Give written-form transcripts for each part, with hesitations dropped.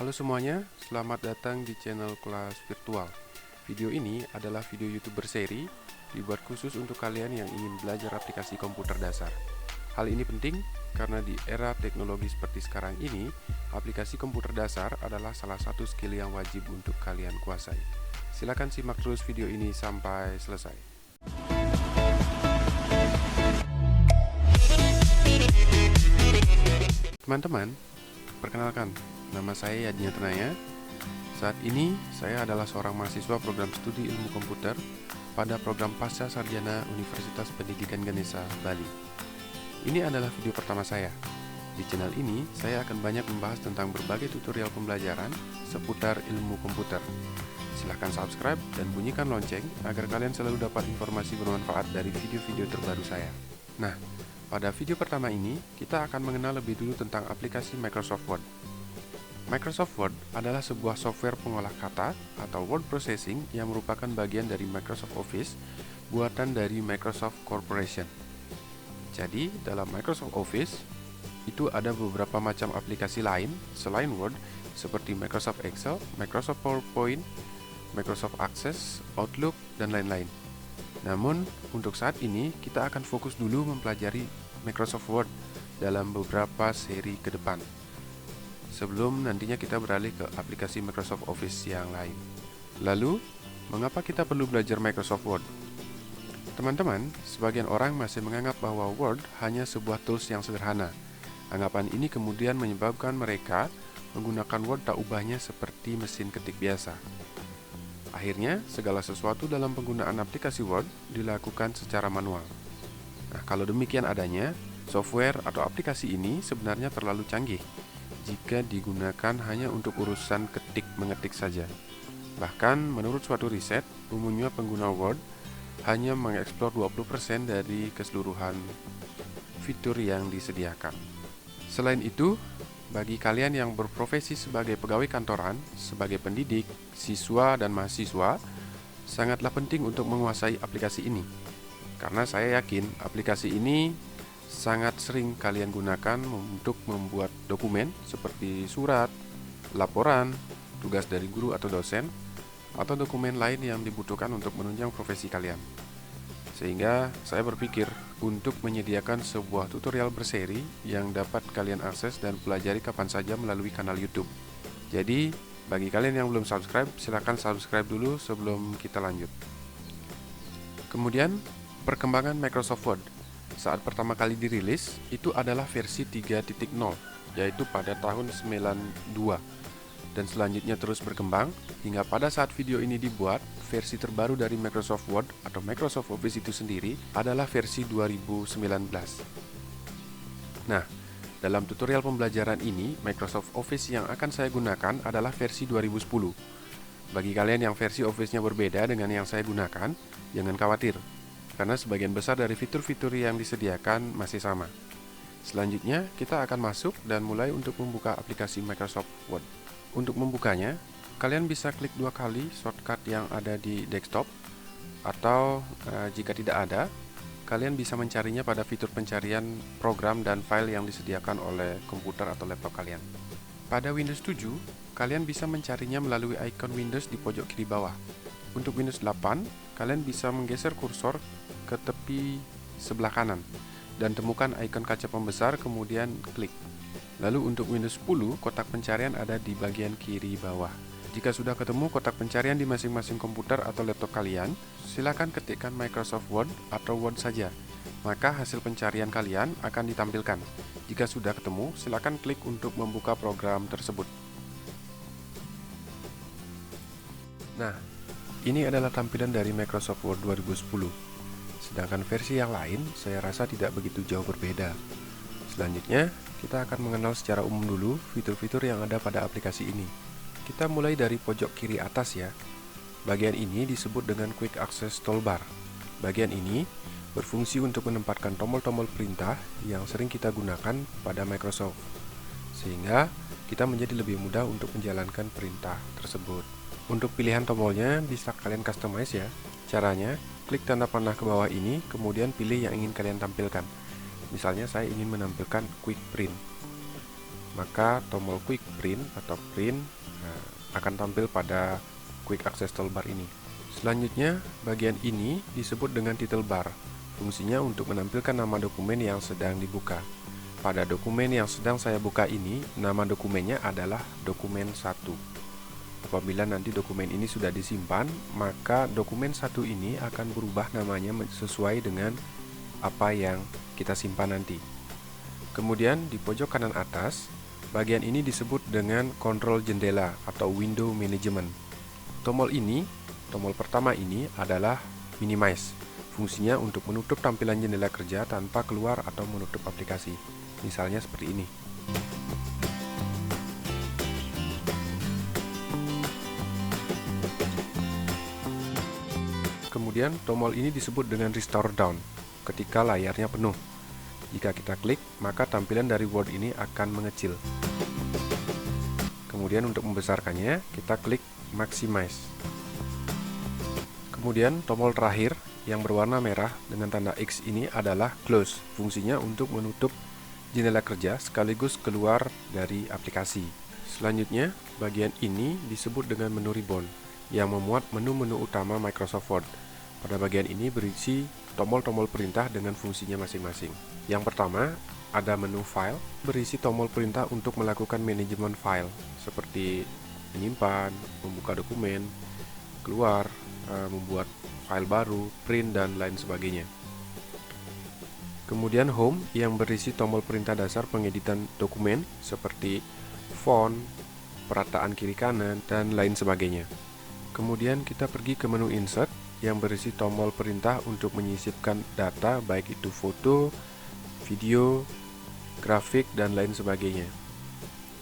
Halo semuanya, selamat datang di channel kelas virtual. Video ini adalah video YouTube berseri dibuat khusus untuk kalian yang ingin belajar aplikasi komputer dasar. Hal ini penting karena di era teknologi seperti sekarang ini, aplikasi komputer dasar adalah salah satu skill yang wajib untuk kalian kuasai. Silakan simak terus video ini sampai selesai. Teman-teman, perkenalkan, nama saya Yadnya Tenaya. Saat ini, saya adalah seorang mahasiswa program studi ilmu komputer pada program Pasca Sarjana Universitas Pendidikan Ganesha, Bali. Ini adalah video pertama saya. Di channel ini, saya akan banyak membahas tentang berbagai tutorial pembelajaran seputar ilmu komputer. Silahkan subscribe dan bunyikan lonceng agar kalian selalu dapat informasi bermanfaat dari video-video terbaru saya. Nah, pada video pertama ini, kita akan mengenal lebih dulu tentang aplikasi Microsoft Word. Microsoft Word adalah sebuah software pengolah kata atau word processing yang merupakan bagian dari Microsoft Office, buatan dari Microsoft Corporation. Jadi, dalam Microsoft Office, itu ada beberapa macam aplikasi lain selain Word, seperti Microsoft Excel, Microsoft PowerPoint, Microsoft Access, Outlook, dan lain-lain. Namun, untuk saat ini, kita akan fokus dulu mempelajari Microsoft Word dalam beberapa seri ke depan, sebelum nantinya kita beralih ke aplikasi Microsoft Office yang lain. Lalu, mengapa kita perlu belajar Microsoft Word? Teman-teman, sebagian orang masih menganggap bahwa Word hanya sebuah tools yang sederhana. Anggapan ini kemudian menyebabkan mereka menggunakan Word tak ubahnya seperti mesin ketik biasa. Akhirnya, segala sesuatu dalam penggunaan aplikasi Word dilakukan secara manual. Nah, kalau demikian adanya, software atau aplikasi ini sebenarnya terlalu canggih jika digunakan hanya untuk urusan ketik-mengetik saja. Bahkan, menurut suatu riset, umumnya pengguna Word hanya mengeksplor 20% dari keseluruhan fitur yang disediakan. Selain itu, bagi kalian yang berprofesi sebagai pegawai kantoran, sebagai pendidik, siswa, dan mahasiswa, sangatlah penting untuk menguasai aplikasi ini. Karena saya yakin aplikasi ini sangat sering kalian gunakan untuk membuat dokumen seperti surat, laporan, tugas dari guru atau dosen, atau dokumen lain yang dibutuhkan untuk menunjang profesi kalian. Sehingga saya berpikir untuk menyediakan sebuah tutorial berseri yang dapat kalian akses dan pelajari kapan saja melalui kanal YouTube. Jadi, bagi kalian yang belum subscribe, silakan subscribe dulu sebelum kita lanjut. Kemudian, perkembangan Microsoft Word saat pertama kali dirilis itu adalah versi 3.0, yaitu pada tahun 92. Dan selanjutnya terus berkembang hingga pada saat video ini dibuat, versi terbaru dari Microsoft Word atau Microsoft Office itu sendiri adalah versi 2019. Nah, dalam tutorial pembelajaran ini, Microsoft Office yang akan saya gunakan adalah versi 2010. Bagi kalian yang versi Office-nya berbeda dengan yang saya gunakan, jangan khawatir, karena sebagian besar dari fitur-fitur yang disediakan masih sama. Selanjutnya, kita akan masuk dan mulai untuk membuka aplikasi Microsoft Word. Untuk membukanya, kalian bisa klik 2 kali shortcut yang ada di desktop, atau jika tidak ada, kalian bisa mencarinya pada fitur pencarian program dan file yang disediakan oleh komputer atau laptop kalian. Pada Windows 7, kalian bisa mencarinya melalui icon Windows di pojok kiri bawah. Untuk Windows 8, kalian bisa menggeser kursor ke tepi sebelah kanan dan temukan icon kaca pembesar, kemudian klik. Lalu untuk Windows 10, kotak pencarian ada di bagian kiri bawah. Jika sudah ketemu kotak pencarian di masing-masing komputer atau laptop kalian, silakan ketikkan Microsoft Word atau Word saja. Maka hasil pencarian kalian akan ditampilkan. Jika sudah ketemu, silakan klik untuk membuka program tersebut. Nah, ini adalah tampilan dari Microsoft Word 2010. Sedangkan versi yang lain, saya rasa tidak begitu jauh berbeda. Selanjutnya, kita akan mengenal secara umum dulu fitur-fitur yang ada pada aplikasi ini. Kita mulai dari pojok kiri atas ya. Bagian ini disebut dengan Quick Access Toolbar. Bagian ini berfungsi untuk menempatkan tombol-tombol perintah yang sering kita gunakan pada Microsoft, sehingga kita menjadi lebih mudah untuk menjalankan perintah tersebut. Untuk pilihan tombolnya bisa kalian customize ya. Caranya, klik tanda panah ke bawah ini, kemudian pilih yang ingin kalian tampilkan. Misalnya saya ingin menampilkan Quick Print. maka tombol quick print atau print akan tampil pada quick access toolbar ini. Selanjutnya, bagian ini disebut dengan title bar. Fungsinya untuk menampilkan nama dokumen yang sedang dibuka. Pada dokumen yang sedang saya buka ini, nama dokumennya adalah dokumen 1. Apabila nanti dokumen ini sudah disimpan, maka dokumen 1 ini akan berubah namanya sesuai dengan apa yang kita simpan nanti. Kemudian di pojok kanan atas, bagian ini disebut dengan kontrol jendela atau window management. Tombol pertama ini adalah minimize. Fungsinya untuk menutup tampilan jendela kerja tanpa keluar atau menutup aplikasi. Misalnya seperti ini. Kemudian tombol ini disebut dengan restore down ketika layarnya penuh. Jika kita klik, maka tampilan dari Word ini akan mengecil. Kemudian untuk membesarkannya, kita klik maximize. Kemudian tombol terakhir yang berwarna merah dengan tanda X ini adalah close. Fungsinya untuk menutup jendela kerja sekaligus keluar dari aplikasi. Selanjutnya, bagian ini disebut dengan menu ribbon yang memuat menu-menu utama Microsoft Word. Pada bagian ini berisi tombol-tombol perintah dengan fungsinya masing-masing. Yang pertama, ada menu file, berisi tombol perintah untuk melakukan manajemen file, seperti menyimpan, membuka dokumen, keluar, membuat file baru, print, dan lain sebagainya. Kemudian home yang berisi tombol perintah dasar pengeditan dokumen, seperti font, perataan kiri kanan, dan lain sebagainya. Kemudian kita pergi ke menu insert yang berisi tombol perintah untuk menyisipkan data baik itu foto, video, grafik, dan lain sebagainya.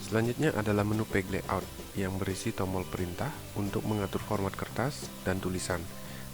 Selanjutnya adalah menu page layout yang berisi tombol perintah untuk mengatur format kertas dan tulisan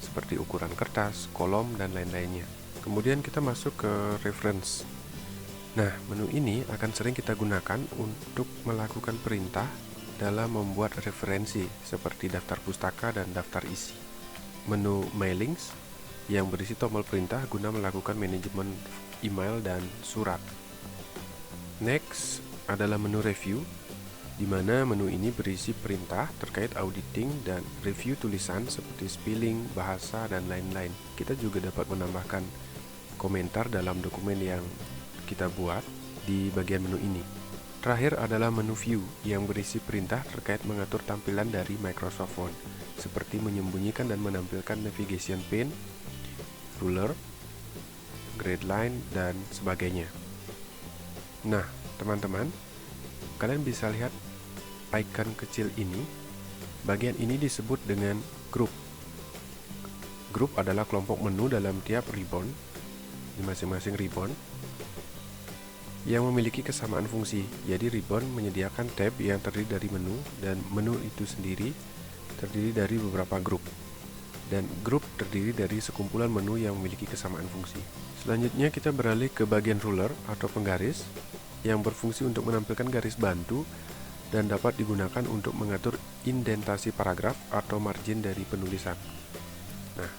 seperti ukuran kertas, kolom, dan lain-lainnya. Kemudian kita masuk ke reference. Nah, menu ini akan sering kita gunakan untuk melakukan perintah dalam membuat referensi seperti daftar pustaka dan daftar isi. Menu mailings yang berisi tombol perintah guna melakukan manajemen email dan surat. Next adalah menu review, di mana menu ini berisi perintah terkait auditing dan review tulisan seperti spelling, bahasa, dan lain-lain. Kita juga dapat menambahkan komentar dalam dokumen yang kita buat di bagian menu ini. Terakhir adalah menu view yang berisi perintah terkait mengatur tampilan dari Microsoft Word, seperti menyembunyikan dan menampilkan navigation pane, ruler, grid line, dan sebagainya. Nah, teman-teman, kalian bisa lihat icon kecil ini. Bagian ini disebut dengan group. Group adalah kelompok menu dalam tiap ribbon, di masing-masing ribbon, yang memiliki kesamaan fungsi. Jadi ribbon menyediakan tab yang terdiri dari menu, dan menu itu sendiri terdiri dari beberapa grup, dan grup terdiri dari sekumpulan menu yang memiliki kesamaan fungsi. Selanjutnya kita beralih ke bagian ruler atau penggaris yang berfungsi untuk menampilkan garis bantu dan dapat digunakan untuk mengatur indentasi paragraf atau margin dari penulisan. Nah,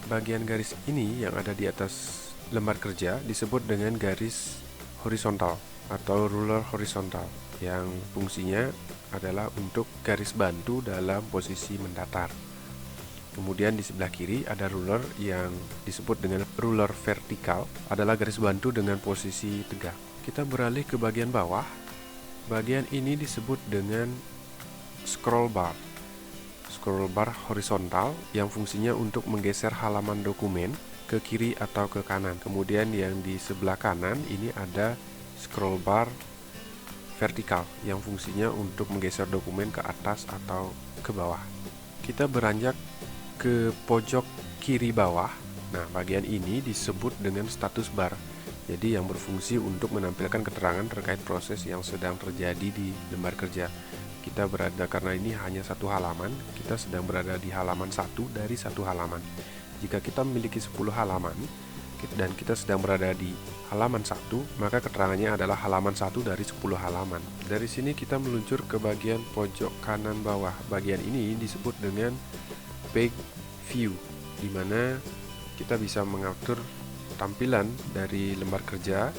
bagian garis ini yang ada di atas lembar kerja disebut dengan garis horizontal atau ruler horizontal, yang fungsinya adalah untuk garis bantu dalam posisi mendatar. Kemudian di sebelah kiri ada ruler yang disebut dengan ruler vertikal, adalah garis bantu dengan posisi tegak. Kita beralih ke bagian bawah. Bagian ini disebut dengan scroll bar. Scroll bar horizontal yang fungsinya untuk menggeser halaman dokumen ke kiri atau ke kanan. Kemudian yang di sebelah kanan ini ada scroll bar vertikal yang fungsinya untuk menggeser dokumen ke atas atau ke bawah. Kita beranjak ke pojok kiri bawah. Nah, bagian ini disebut dengan status bar. Jadi yang berfungsi untuk menampilkan keterangan terkait proses yang sedang terjadi di lembar kerja. Kita berada, karena ini hanya satu halaman, kita sedang berada di halaman 1 dari satu halaman. Jika kita memiliki 10 halaman dan kita sedang berada di halaman 1, maka keterangannya adalah halaman 1 dari 10 halaman. Dari sini kita meluncur ke bagian pojok kanan bawah. Bagian ini disebut dengan page view, di mana kita bisa mengatur tampilan dari lembar kerja,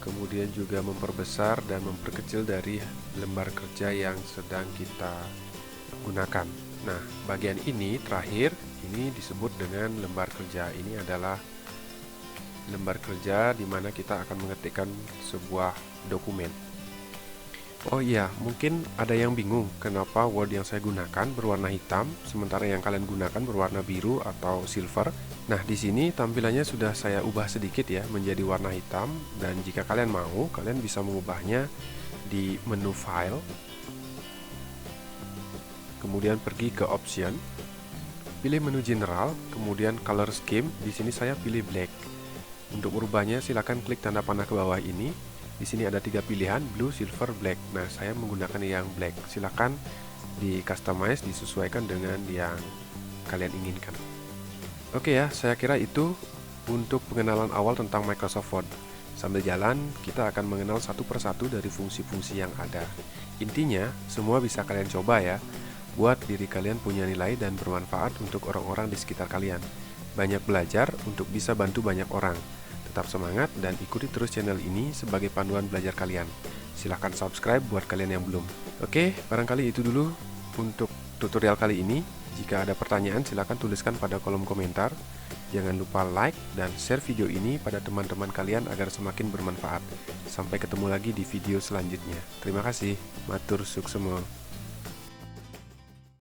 kemudian juga memperbesar dan memperkecil dari lembar kerja yang sedang kita gunakan. Nah, bagian ini terakhir, ini disebut dengan lembar kerja. Ini adalah lembar kerja di mana kita akan mengetikkan sebuah dokumen. Oh iya, mungkin ada yang bingung kenapa Word yang saya gunakan berwarna hitam, sementara yang kalian gunakan berwarna biru atau silver. Nah, di sini tampilannya sudah saya ubah sedikit ya menjadi warna hitam, dan jika kalian mau, kalian bisa mengubahnya di menu File. Kemudian pergi ke Option, pilih menu General, kemudian Color Scheme. Di sini saya pilih Black. Untuk merubahnya, silakan klik tanda panah ke bawah ini. Di sini ada 3 pilihan, blue, silver, black. Nah, saya menggunakan yang black. Silakan di customize, disesuaikan dengan yang kalian inginkan. Oke ya, saya kira itu untuk pengenalan awal tentang Microsoft Word. Sambil jalan, kita akan mengenal satu persatu dari fungsi-fungsi yang ada. Intinya, semua bisa kalian coba ya, buat diri kalian punya nilai dan bermanfaat untuk orang-orang di sekitar kalian. Banyak belajar untuk bisa bantu banyak orang. Tetap semangat dan ikuti terus channel ini sebagai panduan belajar kalian. Silahkan subscribe buat kalian yang belum. Oke, barangkali itu dulu untuk tutorial kali ini. Jika ada pertanyaan, silahkan tuliskan pada kolom komentar. Jangan lupa like dan share video ini pada teman-teman kalian agar semakin bermanfaat. Sampai ketemu lagi di video selanjutnya. Terima kasih. Matur suksema.